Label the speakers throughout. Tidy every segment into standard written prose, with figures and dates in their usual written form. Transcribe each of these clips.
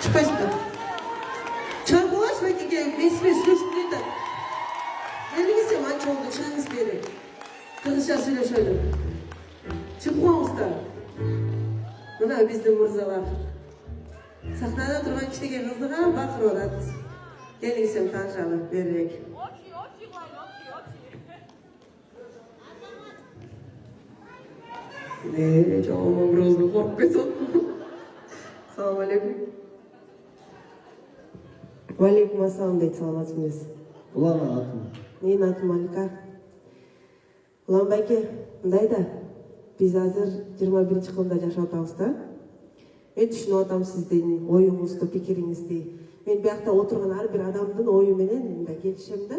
Speaker 1: Çıkıştı. Çarpılaş belki mesme sürüştüğünde. Elinize maç oldu, şans verin. Kılıçla söyle şöyle. Çıkmamızda. Buna bizden mırzalar. Sahnada durgan kişiге kızdığa bakır orat. Elinize tanışalım, vererek. Ne, çoğum obrazlı korkpeson. Salamu alaikum. Valeykum assalam deydi, salamatсыз.
Speaker 2: Ulan atım.
Speaker 1: Менің атым Малика. Ulan байке, мындай да, biz азыр 21 кылымда жашап атабыз да. Мен түшүнүп атам сиздин оюңузду, пикириңизди. Мен биякта отурган ар бир адамдын ою менен мындай келишем да.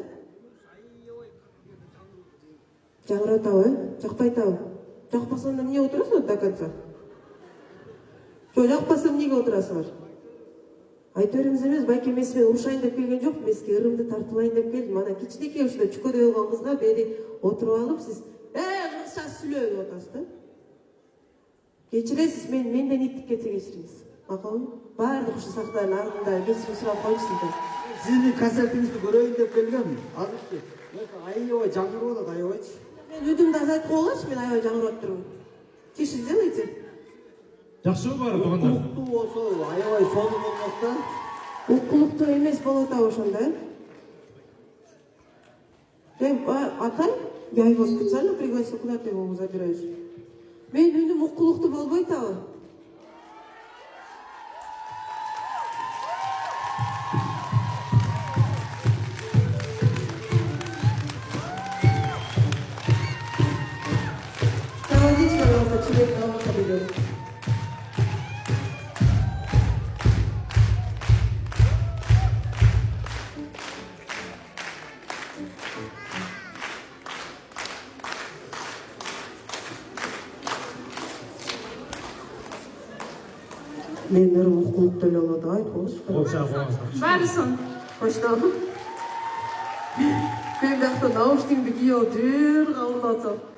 Speaker 1: Жаңырап атабы? Жакпай атабы? Жакпасам эмне отурасың до конца? Жок, жакпасам эмнеге отурасыңар? Айта бериңиз эмес, байке мен сизди урушайын деп келген жок, мен сизге ырымды тартуулайын деп келдим. Ана кичинекей ушундай чүкөдөй болгон кызга бери отуруп алып, сиз кызча сүйлөп деп атасыз да. Кечиресиз, менден иттик кетсе кечириңиз. Макулбу? Баардык ушу сахнанын артында кечирим сурап коюңуз сизден.
Speaker 2: Сиздин концертиңизди көрөйүн деп келгем. Азырчы. Аябай жаңырып атат, аябайчы.
Speaker 1: Мен үдүмдү азайтып коелачы, мен аябай жаңырап турмун. Тише сделайте.
Speaker 3: Жақсы бар туғандар.
Speaker 2: Уктуу болсо аябай сону болмок да.
Speaker 1: Укулуктуу эмес болуп атабы ошондо, Атай, я его специально пригласил, куда ты его забираешь? Мен үнүм укулуктуу болбойт абы. Проводите, пожалуйста, человек на кабинет. Мен ырым укулуктуу эле болот, айтпаңызчы.
Speaker 3: Барысың.
Speaker 1: Баштадым. Мен биякта наушнигимди кийип алып, жер кабылып атсам.